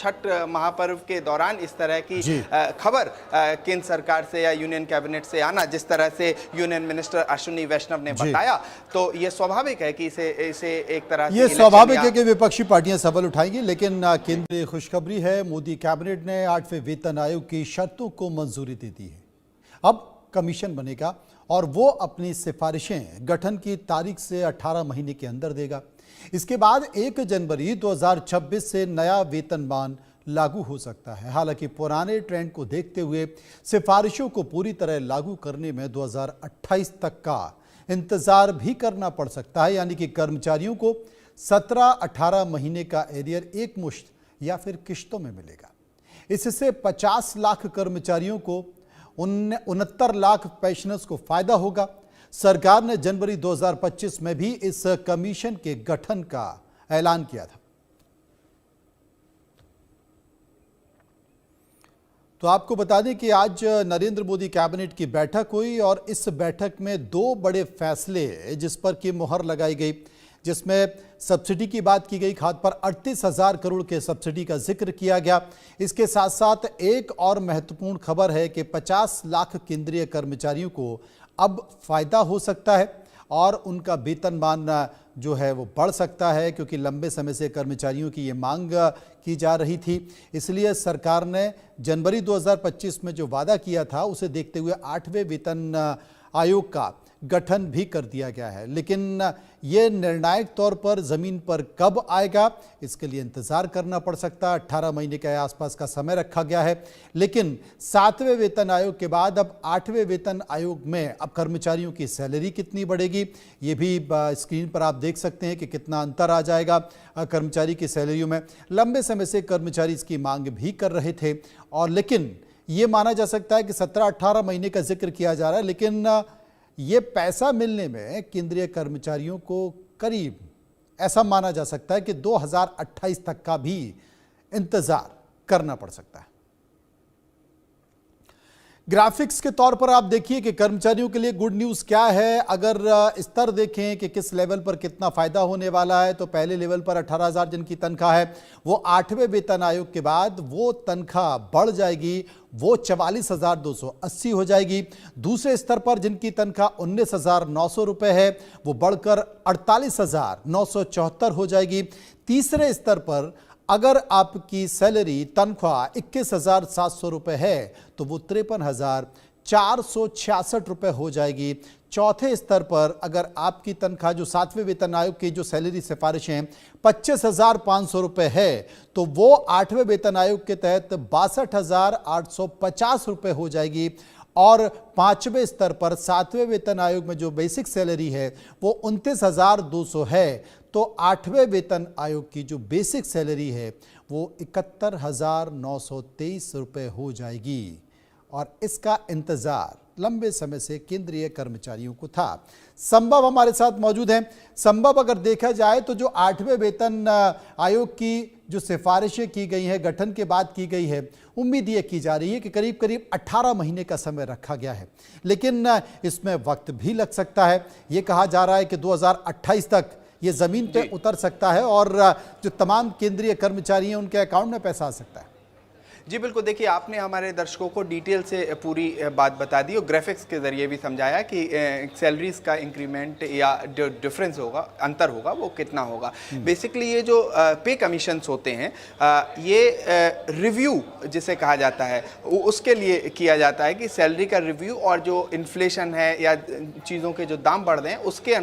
छठ महापर्व के दौरान इस तरह की खबर केंद्र सरकार से या यूनियन कैबिनेट से आना, जिस तरह से यूनियन मिनिस्टर अश्विनी वैष्णव ने बताया, तो ये स्वाभाविक है कि इसे एक तरह से, ये स्वाभाविक है कि विपक्षी पार्टियां सवाल उठाएंगी। लेकिन केंद्रीय खुशखबरी है, मोदी कैबिनेट ने 8वें वेतन आयोग की शर्तों को मंजूरी दे दी है। अब कमीशन बनेगा और वो अपनी सिफारिशें गठन की तारीख से 18 महीने के अंदर देगा। इसके बाद 1 जनवरी 2026 से नया वेतनमान लागू हो सकता है। हालांकि पुराने ट्रेंड को देखते हुए सिफारिशों को पूरी तरह लागू करने में 2028 तक का इंतजार भी करना पड़ सकता है, यानी कि कर्मचारियोों को 17-18 महीने का एरियर एक मुश्त या फिर किश्तों में मिलेगा। इससे 50 लाख कर्मचारियों को 69 लाख पेंशनर्स को फायदा होगा। सरकार ने जनवरी 2025 में भी इस कमीशन के गठन का ऐलान किया था। तो आपको बता दें कि आज नरेंद्र मोदी कैबिनेट की बैठक हुई और इस बैठक में 2 बड़े फैसले जिस पर की मुहर लगाई गई, जिसमें सब्सिडी की बात की गई। खाद पर 38,000 करोड़ के सब्सिडी का जिक्र किया गया। इसके साथ साथ एक और महत्वपूर्ण खबर है कि 50 लाख केंद्रीय कर्मचारियों को अब फायदा हो सकता है और उनका वेतनमान जो है वो बढ़ सकता है, क्योंकि लंबे समय से कर्मचारियों की ये मांग की जा रही थी। इसलिए सरकार ने जनवरी 2025 में जो वादा किया था उसे देखते हुए 8वें वेतन आयोग का गठन भी कर दिया गया है। लेकिन ये निर्णायक तौर पर ज़मीन पर कब आएगा, इसके लिए इंतज़ार करना पड़ सकता है। 18 महीने के आसपास का समय रखा गया है। लेकिन 7वें वेतन आयोग के बाद अब 8वें वेतन आयोग में अब कर्मचारियों की सैलरी कितनी बढ़ेगी, ये भी स्क्रीन पर आप देख सकते हैं कि कितना अंतर आ जाएगा कर्मचारी की सैलरियों में। लंबे समय से कर्मचारी इसकी मांग भी कर रहे थे, और लेकिन ये माना जा सकता है कि 17-18 महीने का जिक्र किया जा रहा है, लेकिन ये पैसा मिलने में केंद्रीय कर्मचारियों को करीब ऐसा माना जा सकता है कि 2028 तक का भी इंतजार करना पड़ सकता है। ग्राफिक्स के तौर पर आप देखिए कि कर्मचारियों के लिए गुड न्यूज़ क्या है। अगर स्तर देखें कि किस लेवल पर कितना फ़ायदा होने वाला है, तो पहले लेवल पर 18,000 जिनकी तनख्वाह है वो 8वें वेतन आयोग के बाद वो तनख्वाह बढ़ जाएगी, वो 44,280 हो जाएगी। दूसरे स्तर पर जिनकी तनख्वाह 19,900 रुपये है वो बढ़कर 48,974 हो जाएगी। तीसरे स्तर पर अगर आपकी सैलरी तनख्वाह 21,700 रुपये है तो वो 53,466 रुपये हो जाएगी। चौथे स्तर पर अगर आपकी तनख्वाह जो 7वें वेतन आयोग की जो सैलरी सिफारिशें 25,500 रुपये है तो वो 8वें वेतन आयोग के तहत 62,850 रुपये हो जाएगी। और 5वें स्तर पर 7वें वेतन आयोग में जो बेसिक सैलरी है वो 29,200 है, तो 8वें वेतन आयोग की जो बेसिक सैलरी है वो 71,923 रुपये हो जाएगी। और इसका इंतज़ार लंबे समय से केंद्रीय कर्मचारियों को था। संभव हमारे साथ मौजूद हैं। संभव, अगर देखा जाए तो जो 8वें वेतन आयोग की जो सिफारिशें की गई हैं, गठन के बाद की गई है, उम्मीद ये की जा रही है कि करीब करीब 18 महीने का समय रखा गया है, लेकिन इसमें वक्त भी लग सकता है। ये कहा जा रहा है कि 2028 तक ये ज़मीन पे उतर सकता है और जो तमाम केंद्रीय कर्मचारी हैं उनके अकाउंट में पैसा आ सकता है। जी बिल्कुल, देखिए आपने हमारे दर्शकों को डिटेल से पूरी बात बता दी और ग्राफिक्स के ज़रिए भी समझाया कि सैलरीज का इंक्रीमेंट या जो डिफरेंस होगा, अंतर होगा, वो कितना होगा। बेसिकली ये जो पे कमीशंस होते हैं ये रिव्यू जिसे कहा जाता है उसके लिए किया जाता है कि सैलरी का रिव्यू और जो इन्फ्लेशन है या चीज़ों के जो दाम बढ़ रहे हैं उसके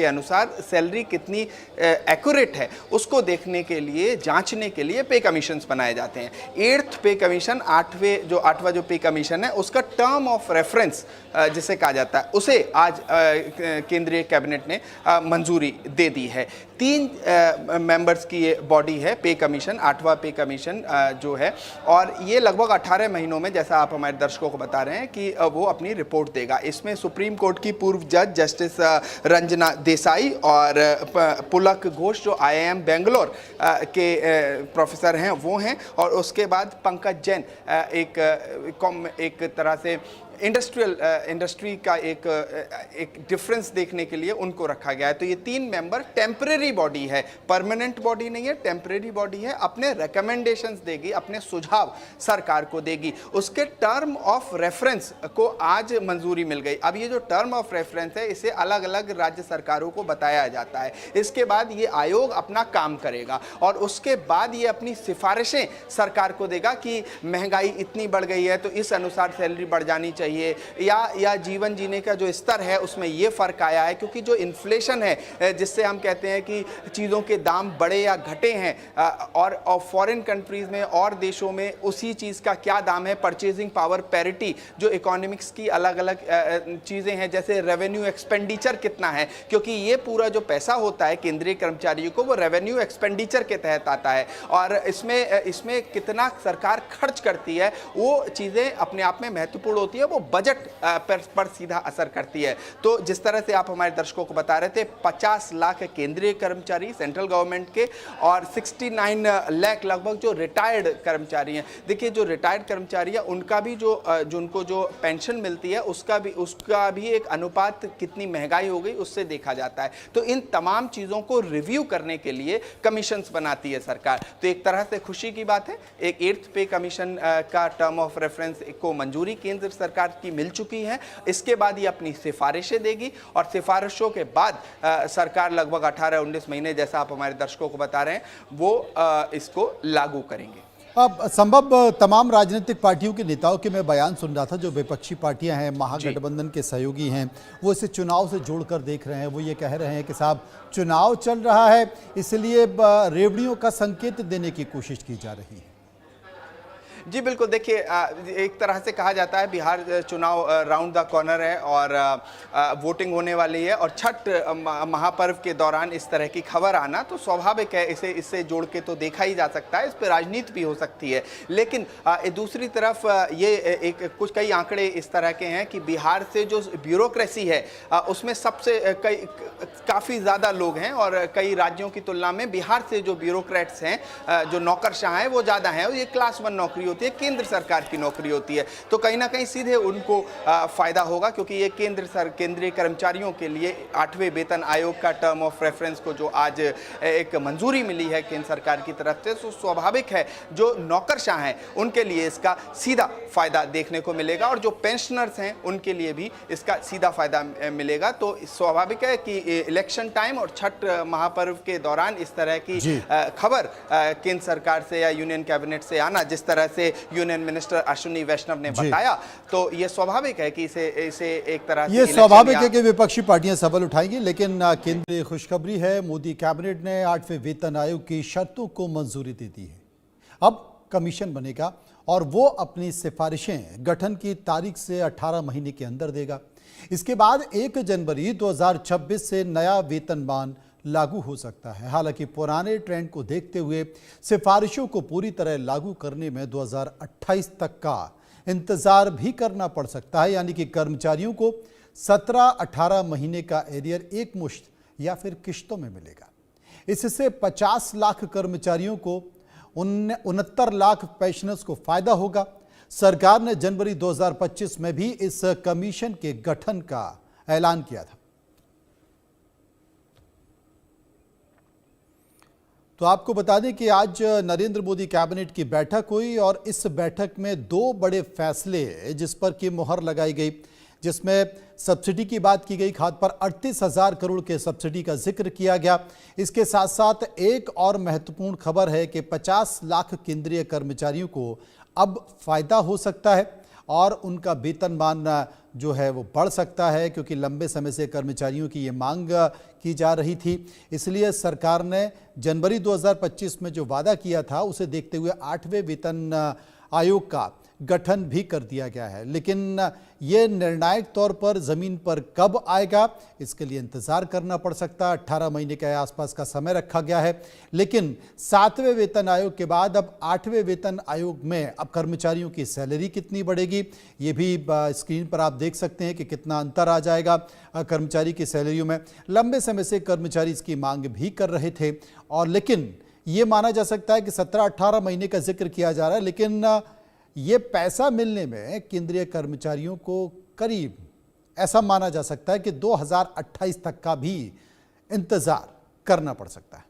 अनुसार सैलरी कितनी एक्यूरेट है उसको देखने के लिए, जाँचने के लिए पे कमीशंस बनाए जाते हैं। 8th पे कमीशन, आठवां जो पे कमीशन है उसका टर्म ऑफ रेफरेंस जिसे कहा जाता है उसे आज केंद्रीय कैबिनेट ने मंजूरी दे दी है। 3 मेंबर्स की ये बॉडी है पे कमीशन, 8वां पे कमीशन जो है, और ये लगभग 18 महीनों में, जैसा आप हमारे दर्शकों को बता रहे हैं, कि वो अपनी रिपोर्ट देगा। इसमें सुप्रीम कोर्ट की पूर्व जज जस्टिस रंजना देसाई और पुलक घोष जो IIM बेंगलोर के प्रोफेसर हैं वो हैं, और उसके बाद पंकज जैन एक तरह से इंडस्ट्री का एक डिफरेंस देखने के लिए उनको रखा गया है। तो ये 3 मेंबर टेम्परेरी बॉडी है, परमानेंट बॉडी नहीं है, टेम्परेरी बॉडी है। अपने रिकमेंडेशंस देगी, अपने सुझाव सरकार को देगी। उसके टर्म ऑफ रेफरेंस को आज मंजूरी मिल गई। अब ये जो टर्म ऑफ रेफरेंस है इसे अलग अलग राज्य सरकारों को बताया जाता है। इसके बाद ये आयोग अपना काम करेगा और उसके बाद ये अपनी सिफारिशें सरकार को देगा कि महंगाई इतनी बढ़ गई है तो इस अनुसार सैलरी बढ़ जानी चाहिए, या जीवन जीने का जो स्तर है उसमें ये फर्क आया है। क्योंकि जो इन्फ्लेशन है जिससे हम कहते हैं कि चीज़ों के दाम बढ़े या घटे हैं, और फॉरेन कंट्रीज में और देशों में उसी चीज़ का क्या दाम है, परचेजिंग पावर पैरिटी, जो इकोनॉमिक्स की अलग अलग चीज़ें हैं, जैसे रेवेन्यू एक्सपेंडिचर कितना है, क्योंकि ये पूरा जो पैसा होता है केंद्रीय कर्मचारियों को वो रेवेन्यू एक्सपेंडिचर के तहत आता है, और इसमें कितना सरकार खर्च करती है वो चीज़ें अपने आप में महत्वपूर्ण होती है, वो बजट पर सीधा असर करती है। तो जिस तरह से आप हमारे दर्शकों को बता रहे थे, 50 लाख केंद्रीय कर्मचारी सेंट्रल गवर्नमेंट के और 69 लाख लगभग जो रिटायर्ड कर्मचारी हैं। देखिए जो रिटायर्ड कर्मचारी है उनका भी उनको जो पेंशन मिलती है उसका भी एक अनुपात कितनी महंगाई हो गई उससे देखा जाता है। तो इन तमाम चीज़ों को रिव्यू करने के लिए कमीशंस बनाती है सरकार। तो एक तरह से खुशी की बात है, एक 8th पे कमीशन का टर्म ऑफ रेफरेंस को मंजूरी केंद्र सरकार की मिल चुकी है। इसके बाद ये अपनी सिफारिशें देगी और सिफारिशों के बाद सरकार लगभग 18-19 महीने, जैसा आप हमारे दर्शकों को बता रहे हैं, वो इसको लागू करेंगे। अब संभव तमाम राजनीतिक पार्टियों के नेताओं के मैं बयान सुन रहा था, जो विपक्षी पार्टियां हैं, महागठबंधन के सहयोगी हैं, वो इसे चुनाव से जोड़कर देख रहे हैं। वो ये कह रहे हैं कि साहब चुनाव चल रहा है इसलिए रेवड़ियों का संकेत देने की कोशिश की जा रही है। जी बिल्कुल, देखिए एक तरह से कहा जाता है बिहार चुनाव राउंड द कॉर्नर है और वोटिंग होने वाली है, और छठ महापर्व के दौरान इस तरह की खबर आना तो स्वाभाविक है। इससे जोड़ के तो देखा ही जा सकता है, इस पर राजनीति भी हो सकती है। लेकिन दूसरी तरफ ये कई आंकड़े इस तरह के हैं कि बिहार से जो ब्यूरोक्रेसी है उसमें काफ़ी ज़्यादा लोग हैं, और कई राज्यों की तुलना में बिहार से जो ब्यूरोक्रेट्स हैं, जो नौकरशाह हैं, वो ज़्यादा हैं, और ये क्लास 1 नौकरी होती है, केंद्र सरकार की नौकरी होती है। तो कहीं ना कहीं सीधे उनको फायदा होगा, क्योंकि ये केंद्रीय कर्मचारियों के लिए 8वें वेतन आयोग का टर्म ऑफ रेफरेंस को जो आज एक मंजूरी मिली है केंद्र सरकार की तरफ से, तो स्वाभाविक है जो नौकरशाह हैं उनके लिए इसका सीधा फायदा देखने को मिलेगा, और जो पेंशनर्स हैं उनके लिए भी इसका सीधा फायदा मिलेगा। तो स्वाभाविक है कि इलेक्शन टाइम और छठ महापर्व के दौरान इस तरह की खबर केंद्र सरकार से या यूनियन कैबिनेट से आना, जिस तरह से यूनियन मिनिस्टर अश्विनी वैष्णव ने बताया, तो ये स्वाभाविक है कि इसे एक तरह से, ये स्वाभाविक है कि विपक्षी पार्टियां सवाल उठाएंगी। लेकिन केंद्रीय खुशखबरी है, मोदी कैबिनेट ने 8वें वेतन आयोग की शर्तों को मंजूरी दे दी है। अब कमीशन बनेगा और वो अपनी सिफारिशें गठन की तारीख से 18 महीने के अंदर देगा। इसके बाद 1 जनवरी 2026 से नया वेतनमान लागू हो सकता है। हालांकि पुराने ट्रेंड को देखते हुए सिफारिशों को पूरी तरह लागू करने में 2028 तक का इंतजार भी करना पड़ सकता है, यानी कि कर्मचारियों को 17-18 महीने का एरियर एक मुश्त या फिर किश्तों में मिलेगा। इससे 50 लाख कर्मचारियों को 69 लाख पेंशनर्स को फायदा होगा। सरकार ने जनवरी 2025 में भी इस कमीशन के गठन का ऐलान किया था। तो आपको बता दें कि आज नरेंद्र मोदी कैबिनेट की बैठक हुई और इस बैठक में 2 बड़े फैसले जिस पर की मुहर लगाई गई, जिसमें सब्सिडी की बात की गई। खाद पर 38,000 करोड़ के सब्सिडी का जिक्र किया गया। इसके साथ साथ एक और महत्वपूर्ण खबर है कि 50 लाख केंद्रीय कर्मचारियों को अब फायदा हो सकता है और उनका वेतनमान जो है वो बढ़ सकता है, क्योंकि लंबे समय से कर्मचारियों की ये मांग की जा रही थी। इसलिए सरकार ने जनवरी 2025 में जो वादा किया था उसे देखते हुए 8वें वेतन आयोग का गठन भी कर दिया गया है। लेकिन ये निर्णायक तौर पर ज़मीन पर कब आएगा इसके लिए इंतज़ार करना पड़ सकता है। 18 महीने के आसपास का समय रखा गया है। लेकिन 7वें वेतन आयोग के बाद अब 8वें वेतन आयोग में अब कर्मचारियों की सैलरी कितनी बढ़ेगी, ये भी स्क्रीन पर आप देख सकते हैं कि कितना अंतर आ जाएगा कर्मचारी की सैलरियों में। लंबे समय से कर्मचारी इसकी मांग भी कर रहे थे, और लेकिन ये माना जा सकता है कि 17-18 महीने का जिक्र किया जा रहा है, लेकिन ये पैसा मिलने में केंद्रीय कर्मचारियों को करीब ऐसा माना जा सकता है कि 2028 तक का भी इंतजार करना पड़ सकता है।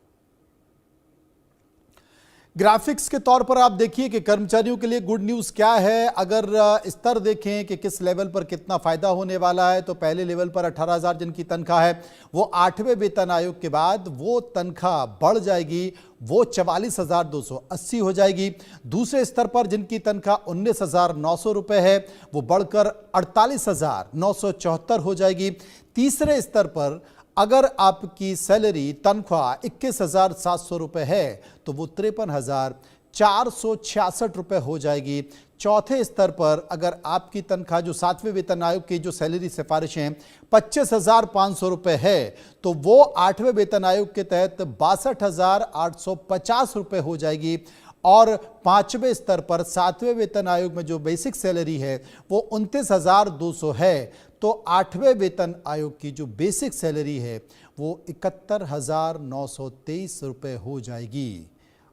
ग्राफिक्स के तौर पर आप देखिए कि कर्मचारियों के लिए गुड न्यूज़ क्या है। अगर स्तर देखें कि किस लेवल पर कितना फायदा होने वाला है, तो पहले लेवल पर 18,000 जिनकी तनख्वाह है वो 8वें वेतन आयोग के बाद वो तनख्वाह बढ़ जाएगी, वो 44,280 हो जाएगी। दूसरे स्तर पर जिनकी तनख्वाह 19,900 रुपए है वो बढ़कर 48,974 हो जाएगी। तीसरे स्तर पर अगर आपकी सैलरी तनख्वाह 21,700 रुपए है तो वो 53,466 रुपए हो जाएगी। चौथे स्तर पर अगर आपकी तनख्वाह जो 7वें वेतन आयोग की जो सैलरी सिफारिशें हैं 25,500 रुपए है तो वो 8वें वेतन आयोग के तहत 62,850 रुपए हो जाएगी। और 5वें स्तर पर 7वें वेतन आयोग में जो बेसिक सैलरी है वो 29,200 है, तो 8वें वेतन आयोग की जो बेसिक सैलरी है वो 71,923 रुपए हो जाएगी।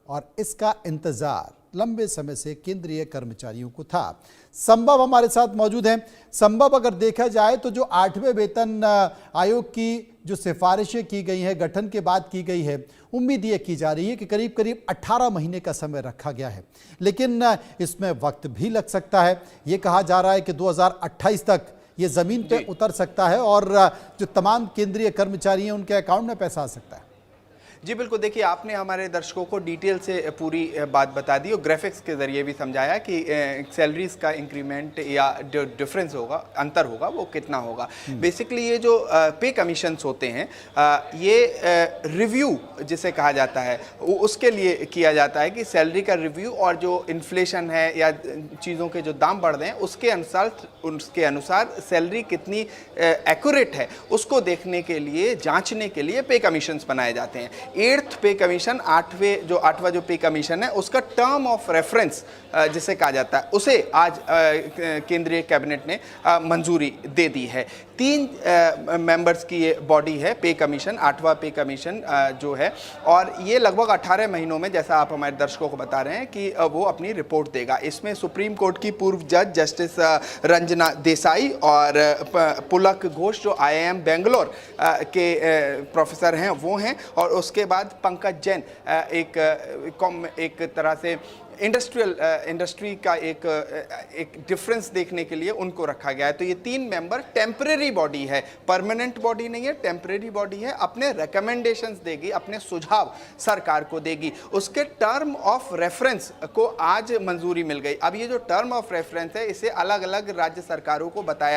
और इसका इंतजार लंबे समय से केंद्रीय कर्मचारियों को था। संभव हमारे साथ मौजूद हैं। संभव अगर देखा जाए तो जो 8वें वेतन आयोग की जो सिफारिशें की गई हैं, गठन के बाद की गई है, उम्मीद ये की जा रही है कि करीब करीब 18 महीने का समय रखा गया है, लेकिन इसमें वक्त भी लग सकता है। ये कहा जा रहा है कि 2028 तक ये जमीन पे उतर सकता है और जो तमाम केंद्रीय कर्मचारी हैं उनके अकाउंट में पैसा आ सकता है। जी बिल्कुल, देखिए आपने हमारे दर्शकों को डिटेल से पूरी बात बता दी और ग्राफिक्स के ज़रिए भी समझाया कि सैलरीज का इंक्रीमेंट या डिफरेंस होगा, अंतर होगा, वो कितना होगा। बेसिकली ये जो पे कमीशंस होते हैं ये रिव्यू जिसे कहा जाता है उसके लिए किया जाता है कि सैलरी का रिव्यू और जो इन्फ्लेशन है या चीज़ों के जो दाम बढ़ रहे हैं उसके अनुसार सैलरी कितनी एक्यूरेट है उसको देखने के लिए, जांचने के लिए पे कमीशंस बनाए जाते हैं। 8th पे कमीशन, आठवां जो पे कमीशन है उसका टर्म ऑफ रेफरेंस जिसे कहा जाता है उसे आज केंद्रीय कैबिनेट ने मंजूरी दे दी है। 3 मेंबर्स की ये बॉडी है पे कमीशन, 8वां पे कमीशन जो है, और ये लगभग 18 महीनों में, जैसा आप हमारे दर्शकों को बता रहे हैं, कि वो अपनी रिपोर्ट देगा। इसमें सुप्रीम कोर्ट की पूर्व जज जस्टिस रंजना देसाई और पुलक घोष जो IIM बेंगलोर के प्रोफेसर हैं वो हैं, और उसके बाद पंकज जैन एक तरह से इंडस्ट्री का एक डिफरेंस देखने के लिए उनको रखा गया है। तो ये 3 मेंबर टेम्परेरी बॉडी है, परमानेंट बॉडी नहीं है, टेम्परेरी बॉडी है। अपने रिकमेंडेशंस देगी, अपने सुझाव सरकार को देगी। उसके टर्म ऑफ रेफरेंस को आज मंजूरी मिल गई। अब ये जो टर्म ऑफ रेफरेंस है इसे अलग अलग राज्य सरकारों को बताया